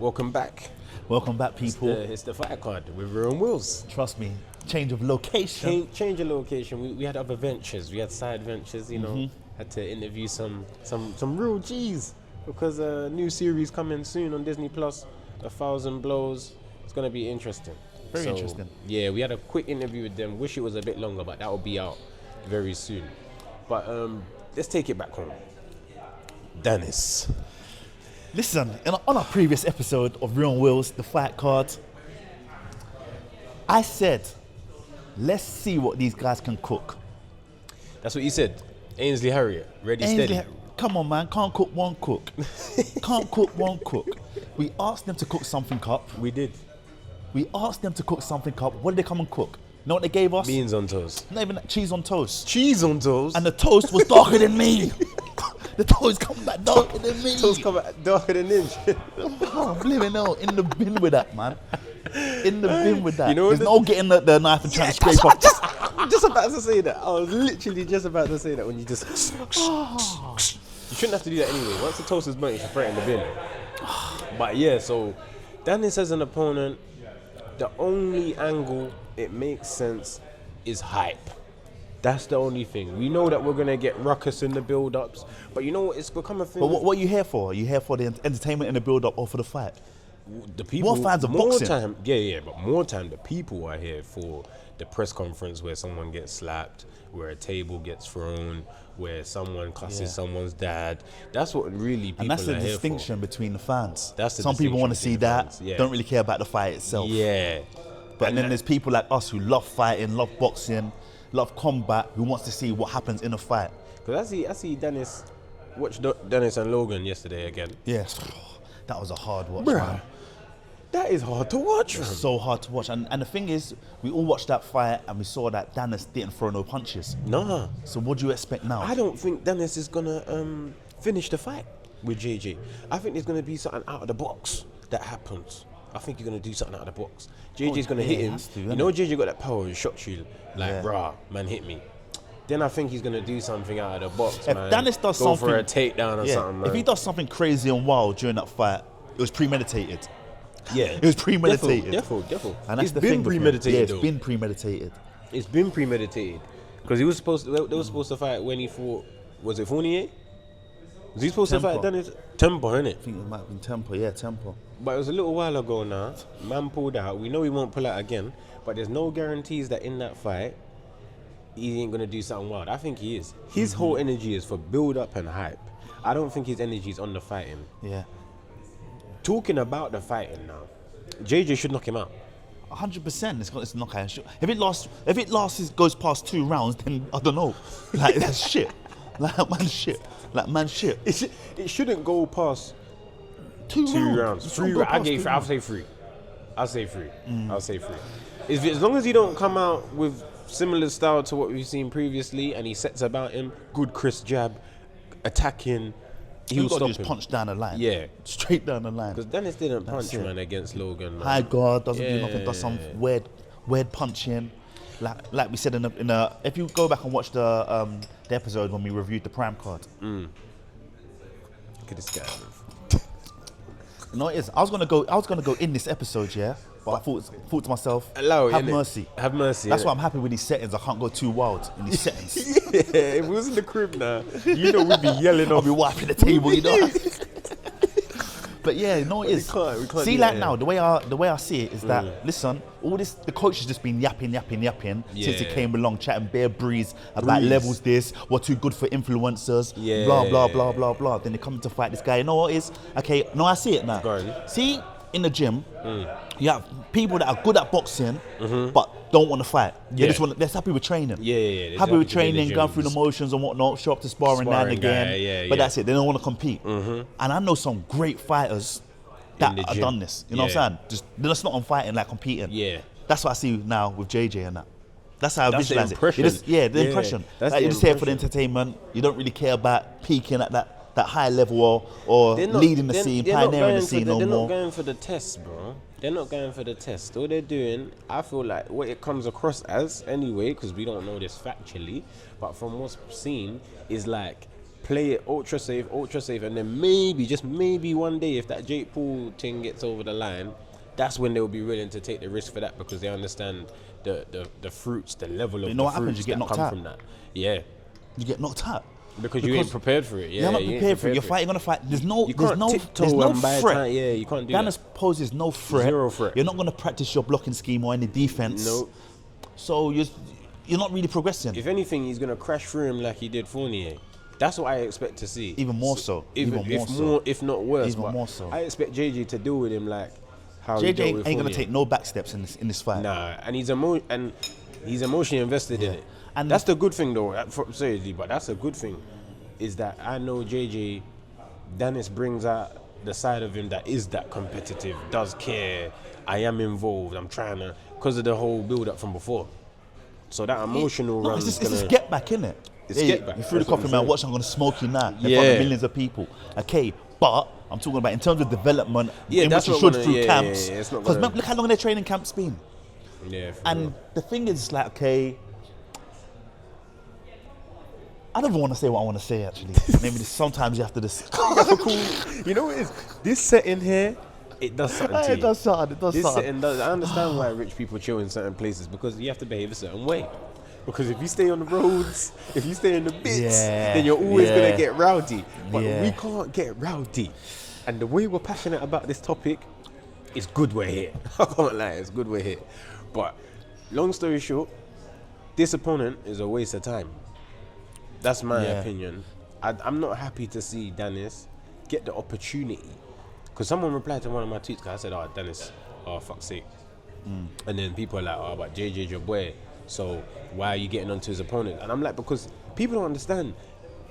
Welcome back. Welcome back, people. It's the fight card with RILxWILLS. Trust me, change of location. Change of location. We had other ventures. We had side ventures. You know, had to interview some real G's because a new series coming soon on Disney Plus, 1,000 Blows. It's gonna be interesting. Very interesting. Yeah, we had a quick interview with them. Wish it was a bit longer, but that will be out very soon. But let's take it back home. DANIS. Listen, on our previous episode of RILxWILLS, the fight card, I said, let's see what these guys can cook. That's what you said. Ainsley Harriet, ready, steady. Come on, man, can't cook one cook. Can't cook one cook. We asked them to cook something up. We did. We asked them to cook something up. What did they come and cook? You know what they gave us? Beans on toast. Not even cheese on toast. Cheese on toast? And the toast was darker than me. The toast come back darker than me. Toast come back darker than him. I'm living out in the bin with that, man. In the bin with that. You know There's no getting the knife and trying to scrape off. I'm just about to say that. I was literally just about to say that when you just... You shouldn't have to do that anyway. Once the toast is burnt, you should throw it in the bin. But yeah, so DANIS as an opponent, the only angle it makes sense is hype. That's the only thing. We know that we're going to get ruckus in the build-ups, but you know what? It's become a thing. But what are you here for? Are you here for the entertainment in the build-up or for the fight? The people, more fans of boxing. Time, yeah, but more time the people are here for the press conference where someone gets slapped, where a table gets thrown, where someone cusses someone's dad. That's what really people are here for. And that's the distinction between the fans. That's the Some people want to see that, yeah. Don't really care about the fight itself. Yeah. But then there's people like us who love fighting, love boxing, love combat, who wants to see what happens in a fight. Because I see DANIS, watch DANIS and Logan yesterday again. Yes, that was a hard watch, Bruh, man. that is hard to watch, man. So hard to watch. And the thing is, we all watched that fight and we saw that DANIS didn't throw no punches. Nah. So what do you expect now? I don't think DANIS is going to finish the fight with JJ. I think there's going to be something out of the box that happens. I think you're going to do something out of the box. JJ's going to hit him. You know JJ got that power and shot you like, rah, man hit me. Then I think he's going to do something out of the box, if man. DANIS does Go something, for a takedown or something, man. If he does something crazy and wild during that fight, it was premeditated. Yeah. It was premeditated. Defo. And that's it's been premeditated, it's been premeditated. It's been premeditated. Because he was supposed to, they were supposed to fight when he fought, was it Fournier? Was he supposed to fight DANIS? Tempo, innit? I think it might have been Tempo, yeah, Tempo. But it was a little while ago now. Man pulled out. We know he won't pull out again. But there's no guarantees that in that fight, he ain't going to do something wild. I think he is. His whole energy is for build-up and hype. I don't think his energy is on the fighting. Yeah. Talking about the fighting now, JJ should knock him out. 100%. It's knockout. If it lasts, goes past 2 rounds, then I don't know. Like that's shit. Like man shit. It shouldn't go past 2 rounds. 3 rounds. I'll say 3. I'll say 3. As long as he don't come out with similar style to what we've seen previously, and he sets about him, good crisp jab, attacking. He'll stop just him. Punch down the line. Yeah. Straight down the line. Because DANIS didn't punch, man, against Logan. Man. High guard, doesn't do nothing, does some weird punching. Like we said in a if you go back and watch the episode when we reviewed the Prime card. Look at this guy. No, it is. I was gonna go in this episode, yeah. But I thought to myself, have mercy. Have mercy. That's why I'm happy with these settings. I can't go too wild in these settings. Yeah, if it was in the crib now, you know we'd be yelling off. I'll be wiping the table, you know. But yeah, no, it is. We can't see, like now, the way I see it is that listen, all this the coach has just been yapping since he came along, chatting bare breeze about levels. This what too good for influencers. Yeah. Blah blah. Then they come to fight this guy. You know what it is? Okay, no, I see it now. See, in the gym, you have people that are good at boxing, but don't want to fight. They just want. They're happy with training. Yeah. Happy with training, going through the motions and whatnot. Show up to sparring now and again. But that's it. They don't want to compete. And I know some great fighters that have done this. You know what I'm saying? They're just not on fighting, like competing. Yeah. That's what I see now with JJ and that. That's how I visualize it. The impression. That's like, you're just here for the entertainment. You don't really care about peaking at that high level or leading the scene, pioneering the scene no more. They're not going for the test, bro. They're not going for the test. All they're doing, I feel like what it comes across as anyway, because we don't know this factually, but from what's seen is like play it ultra safe, and then maybe, just maybe one day, if that Jake Paul thing gets over the line, that's when they'll be willing to take the risk for that, because they understand the fruits, the level of You know the what happens? fruits You get that knocked come out. from that. Yeah, You get knocked out. because you ain't prepared for it. Yeah, You're not you ain't prepared for it. You're fighting on a fight. There's no threat. Yeah, you can't do Danis that. poses no threat. Zero threat. You're not going to practice your blocking scheme or any defense. No. So you're not really progressing. If anything, he's gonna crash through him like he did Fournier. That's what I expect to see. Even more so. If not worse. Even but more so. I expect JJ to deal with him like how he dealt JJ with ain't going Fournier. to take no back steps in this fight. Nah, and he's emotionally invested in it. And that's the good thing, though. Seriously, but that's a good thing. Is that I know Danis brings out the side of him that is that competitive, does care. I am involved. I'm trying to, because of the whole build up from before. So that emotional run. It's just get back, innit? It's get back. You threw the That's what coffee, I'm man. saying. Watch, I'm going to smoke you now in front Yeah. of millions of people. Okay, but I'm talking about in terms of development, Yeah, in that's which you what should we're through gonna- camps. yeah, it's not Because gonna- look how long their training camp's been. Yeah. For And real. the thing is, like, okay, I don't even want to say what I want to say, actually. Maybe sometimes you have to just... You know what it is? This setting here, it does something to you. It does something. This setting does. I understand why rich people chill in certain places, because you have to behave a certain way. Because if you stay on the roads, if you stay in the bits, then you're always gonna get rowdy. But we can't get rowdy. And the way we're passionate about this topic, it's good we're here. I can't lie, it's good we're here. But long story short, this opponent is a waste of time. That's my opinion. I'm not happy to see Danis get the opportunity. Because someone replied to one of my tweets, because I said, oh, Danis, oh, fuck's sake. And then people are like, oh, but JJ's your boy, so why are you getting onto his opponent? And I'm like, because people don't understand.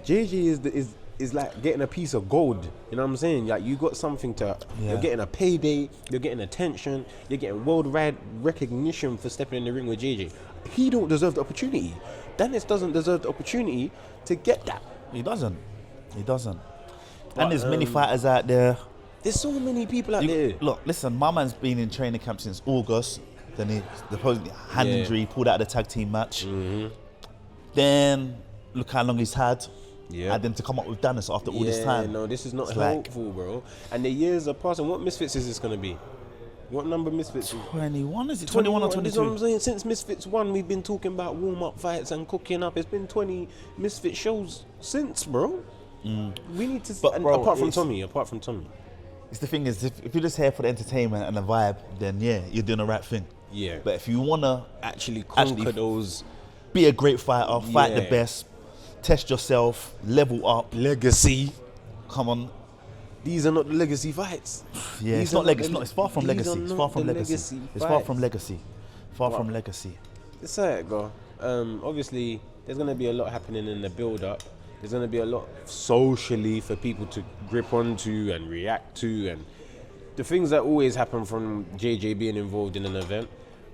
JJ is like getting a piece of gold. You know what I'm saying? Like, you got something to, you're getting a payday, you're getting attention, you're getting worldwide recognition for stepping in the ring with JJ. He don't deserve the opportunity. Danis doesn't deserve the opportunity to get that. He doesn't. But, And there's many fighters out there. There's so many people out there. Look, listen, my man's been in training camp since August. Then he supposedly hand injury, pulled out of the tag team match. Then look how long he's had. Yeah. And then to come up with Danis after all this time. No, this is not It's helpful, bro. And the years are passing. What Misfits is this going to be? What number Misfits? 21, is it 21 or This 22? is what I'm saying. Since Misfits 1, we've been talking about warm-up fights and cooking up. It's been 20 Misfit shows since, bro. We need to... But, bro, apart from it's- Tommy. It's the thing is, if you're just here for the entertainment and the vibe, then yeah, you're doing the right thing. Yeah. But if you want to Actually conquer those... be a great fighter, fight the Yeah. best, test yourself, level up, Legacy. come on. These are not the legacy fights. Yeah, These it's are not legacy. the- It's far from these legacy. are It's not far from the legacy. It's far from fights. legacy. Far from legacy. It's alright, go. Obviously, there's going to be a lot happening in the build-up. There's going to be a lot socially for people to grip onto and react to, and the things that always happen from JJ being involved in an event.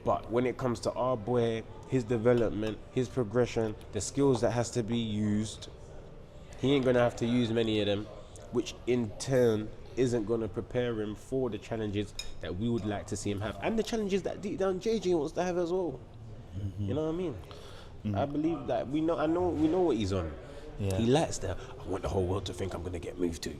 But when it comes to our boy, his development, his progression, the skills that has to be used, he ain't going to have to use many of them, which in turn isn't going to prepare him for the challenges that we would like to see him have, and the challenges that deep down JJ wants to have as well. You know what I mean? I believe that we know what he's on. Yeah. He likes that. I want the whole world to think I'm going to get moved to.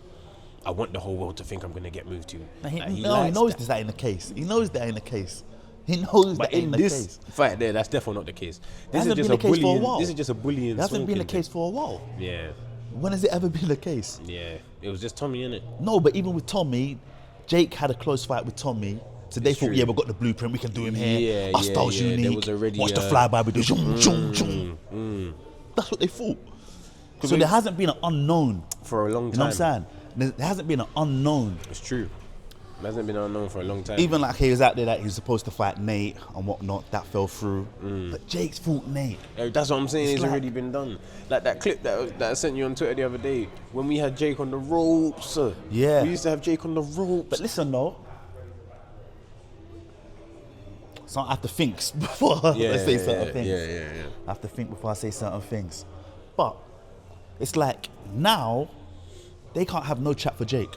I want the whole world to think I'm going to get moved to. He likes knows that. that ain't the case. He knows that ain't the case. He knows But that ain't in the this case. fight there, that's definitely not the case. This hasn't is just been a the case for a bullying. while. This is just a bullying. It hasn't been the swanking case for a while. thing. Yeah, When has it ever been the case? yeah. It was just Tommy, innit? No, but even with Tommy, Jake had a close fight with Tommy. So they thought, true. yeah, we've got the blueprint, we can do him here. Our style's yeah. unique. There was already Watch the flyby, we do zoom, zoom, zoom. That's what they thought. So there hasn't been an unknown. For a long time. You know what I'm saying? There hasn't been an unknown. It's true. It hasn't been unknown for a long time. Even like he was out there that he was supposed to fight Nate and whatnot, that fell through. But Jake's fought Nate. That's what I'm saying. It's like- already been done. Like that clip that I sent you on Twitter the other day when we had Jake on the ropes. Yeah. We used to have Jake on the ropes. But listen though, so I have to think before I say certain things. Yeah. I have to think before I say certain things. But it's like now they can't have no chat for Jake.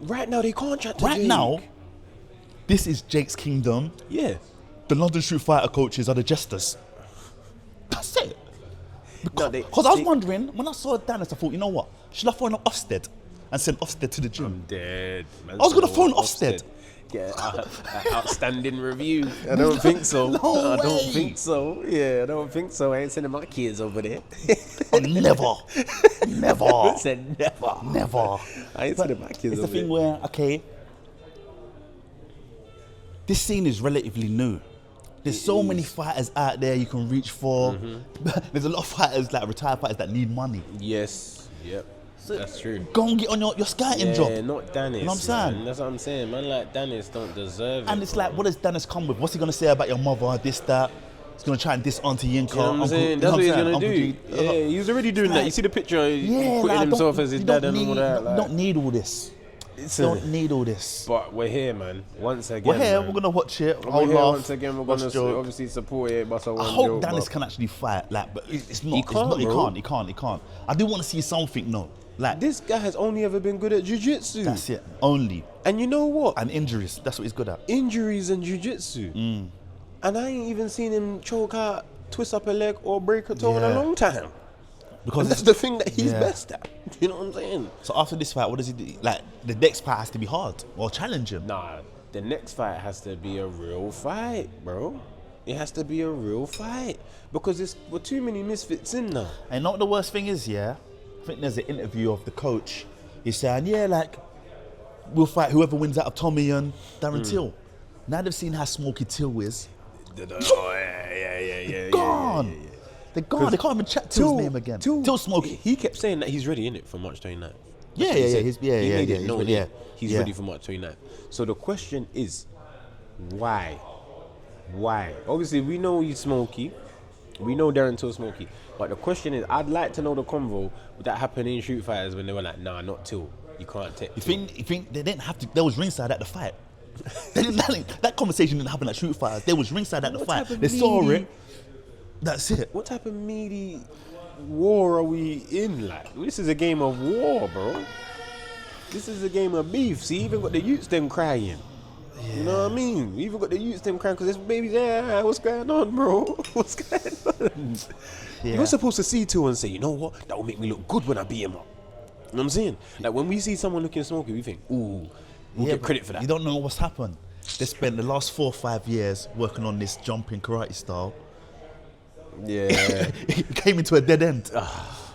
Right now they can't chat to Right Jake. now, this is Jake's kingdom. Yeah. The London Street Fighter coaches are the jesters. That's it. Because I was wondering, when I saw Danis, I thought, you know what? Should I phone up Ofsted and send Ofsted to the gym? I'm dead. I was going to phone Ofsted. Get an outstanding review. I don't think so. I don't think so. Yeah, I don't think so. I ain't sending my kids over there. Oh, never. I said never. Never. I ain't sending my kids over there. It's the thing where, okay, this scene is relatively new. There's so many fighters out there you can reach for. There's a lot of fighters, like retired fighters, that need money. Yes. Yep. So that's true. Go and get on your scouting job. Yeah, not Danis. You know what I'm saying? Man. That's what I'm saying. Man like Danis don't deserve it. And it's like, what does Danis come with? What's he going to say about your mother, this, that? He's going to try and diss Auntie Yinka. You know what I'm saying? That's what he's going to do. Yeah, he was already doing that. You see the picture, putting himself as his dad and all that. You don't need all this. Don't need all this. But we're here, man. Once again, we're here. We're gonna watch it. We're here once again. We're gonna obviously support it. But I hope Danis can actually fight. Like, but it's not. He can't. I do want to see something. No, like this guy has only ever been good at jiu-jitsu. That's it. Only. And you know what? And injuries. That's what he's good at. Injuries and jiu-jitsu. And I ain't even seen him choke out, twist up a leg, or break a toe in a long time. Because that's the thing that he's best at. You know what I'm saying? So after this fight, what does he do? Like, the next fight has to be hard or challenging. Nah, the next fight has to be a real fight, bro. It has to be a real fight. Because we're too many misfits in now. And you know what the worst thing is, I think there's an interview of the coach. He's saying, like, we'll fight whoever wins out of Tommy and Darren Till. Now they've seen how smoky Till is. Gone. They're gone. They can't even chat Till's name again. Till Smoky. He kept saying that he's ready in it for March 29th. He's ready for March 29th. So the question is, why? Why? Obviously, we know he's smoky. We know Darren Till's smoky. But the question is, I'd like to know the convo that happened in Shoot Fighters when they were like, nah, not Till. You can't take. You think they didn't have to? They was ringside at the fight. That conversation didn't happen at Shoot Fighters. They was ringside at the fight. They saw it. That's it. What type of meaty war are we in? Like, this is a game of war, bro. This is a game of beef. See, even got the youths them crying. Yeah. You know what I mean? We even got the youths them crying because this baby's there. What's going on, bro? What's going on? Yeah. You're supposed to see Till and say, you know what? That will make me look good when I beat him up. You know what I'm saying? Like, when we see someone looking smoky, we think, ooh, we'll get credit for that. You don't know what's happened. They spent the last 4 or 5 years working on this jumping karate style. Yeah. It came into a dead end.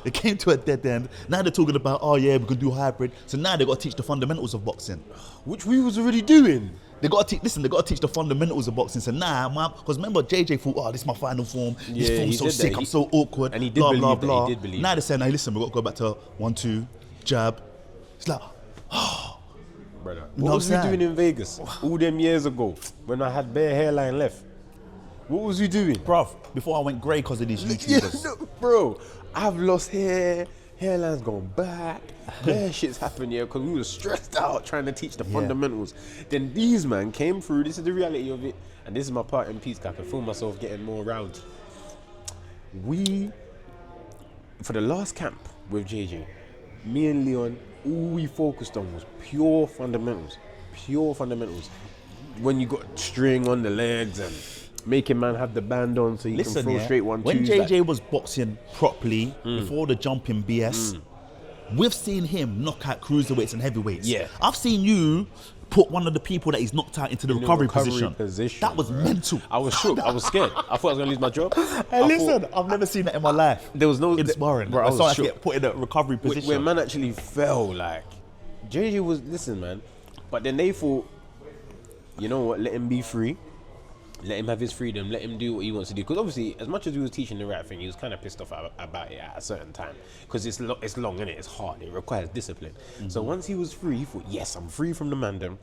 It came to a dead end. Now they're talking about, we can do hybrid. So now they got to teach the fundamentals of boxing. Which we was already doing. They got to teach the fundamentals of boxing. So now, because remember JJ thought, this is my final form. This form's so sick, I'm so awkward. And he did believe that. He did believe. Now they're saying, hey, listen, we've got to go back to 1-2, jab. It's like, brother. What was we doing in Vegas all them years ago when I had bare hairline left? What was we doing? Bruv, before I went grey because of these YouTubers. Yeah, bro, I've lost hair, hairline's gone back, bare shit's happened here because we were stressed out trying to teach the fundamentals. Then these man came through, this is the reality of it, and this is my part in peace, I can feel myself getting more round. For the last camp with JJ, me and Leon, all we focused on was pure fundamentals. When you got string on the legs and making man have the band on so you can throw straight 1-2s. When JJ was boxing properly, before the jumping BS, we've seen him knock out cruiserweights and heavyweights. Yeah. I've seen you put one of the people that he's knocked out into the recovery position. That was mental. I was shook. I was scared. I thought I was going to lose my job. I've never seen that in my life. There was no... In sparring. Bro, I was shook. Get put in a recovery position. When man actually fell, like... JJ was... Listen, man. But then they thought, you know what, let him be free. Let him have his freedom. Let him do what he wants to do. Because obviously, as much as he was teaching the right thing, he was kind of pissed off about it at a certain time. Because it's long, innit? It's hard. It requires discipline. So once he was free, he thought, yes, I'm free from the mandem.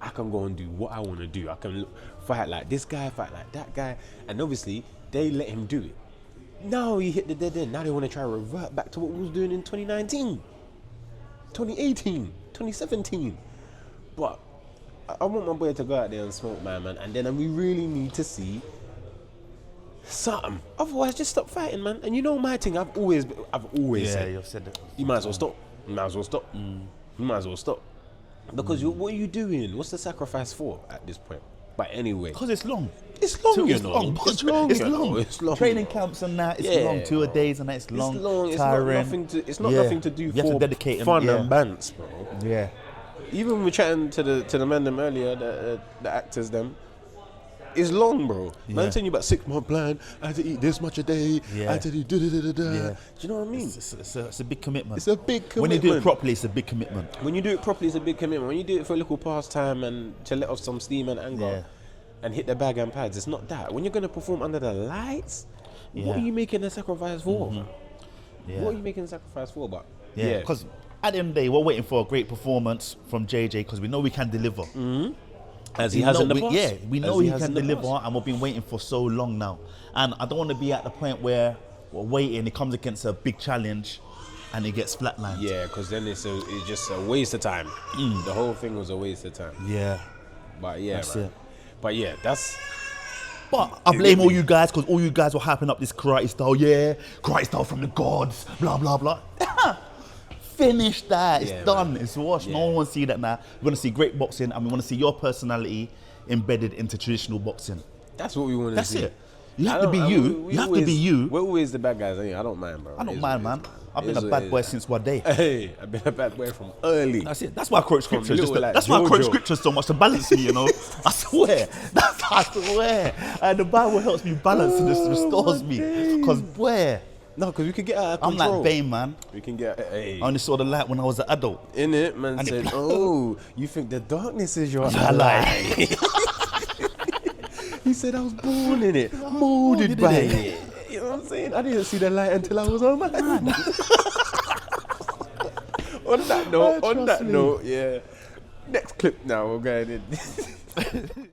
I can go and do what I want to do. I can fight like this guy, fight like that guy. And obviously, they let him do it. Now he hit the dead end. Now they want to try to revert back to what we was doing in 2019, 2018, 2017. But I want my boy to go out there and smoke, man. And then we really need to see something. Otherwise, just stop fighting, man. And you know my thing, I've always said, you've said that. You might as well stop. You might as well stop. You might as well stop. Because what are you doing? What's the sacrifice for at this point? But anyway, Because it's long. it's long, you It's know. long. It's long. It's you know. long. It's long. Training camps and that. It's Yeah, long. 2 bro. days and that. It's long. It's long. It's Tiring. not nothing to. It's not Yeah. nothing to do You have to for dedicate 'em, fun yeah. and bants, bro. Yeah. Even when we're chatting to the men them earlier, the actors them. It's long, bro. Man Yeah. telling you about 6-month plan. I had to eat this much a day. Yeah. I had to do da-da-da-da-da. Yeah. Do you know what I mean? It's a big commitment. It's a big commitment. When you do it properly, it's a big commitment. When you do it properly, it's a big commitment. When you do it for a little pastime and to let off some steam and anger Yeah. and hit the bag and pads, it's not that. When you're going to perform under the lights, what Yeah. are you making the sacrifice for? Yeah. What are you making the sacrifice for? But Yeah. Because at the end of the day, we're waiting for a great performance from JJ because we know we can deliver. as he We has know- in the we- past. Yeah, we know As he has can in the deliver, past. and we've been waiting for so long now. And I don't want to be at the point where we're waiting. He comes against a big challenge, and he gets flatlined. Yeah, because then it's just a waste of time. The whole thing was a waste of time. Yeah. But yeah, That's man. it. But yeah, that's But I blame all you guys because all you guys were hyping up this karate style. Yeah, karate style from the gods. Blah blah blah. Finish that. It's Yeah, done. man. It's washed. No Yeah. one wants to see that now. We want to see great boxing, and we want to see your personality embedded into traditional boxing. that's what we want to That's see. it. You have to be you. We You have to be you. We're always the bad guys. I don't mind, bro. I don't It is mind, what it man. is, I've been It is a what bad it boy is. since one day. Hey, I've been a bad boy from early. That's it. That's why I quote scriptures. little like That's why I quote Jojo. scriptures so much to balance me, you know. I swear. I swear. And the Bible helps me balance and just restores me. Because boy, No, because we could get out of I'm control. like Bane, man. We can get, I only saw the light when I was an adult. in it, man And said, it- oh, you think the darkness is your I ally. like. He said I was born in it, molded molded by in it. You know what I'm saying? I didn't see the light until I was on man. On that note, Trust me. yeah. Next clip now, we're going in.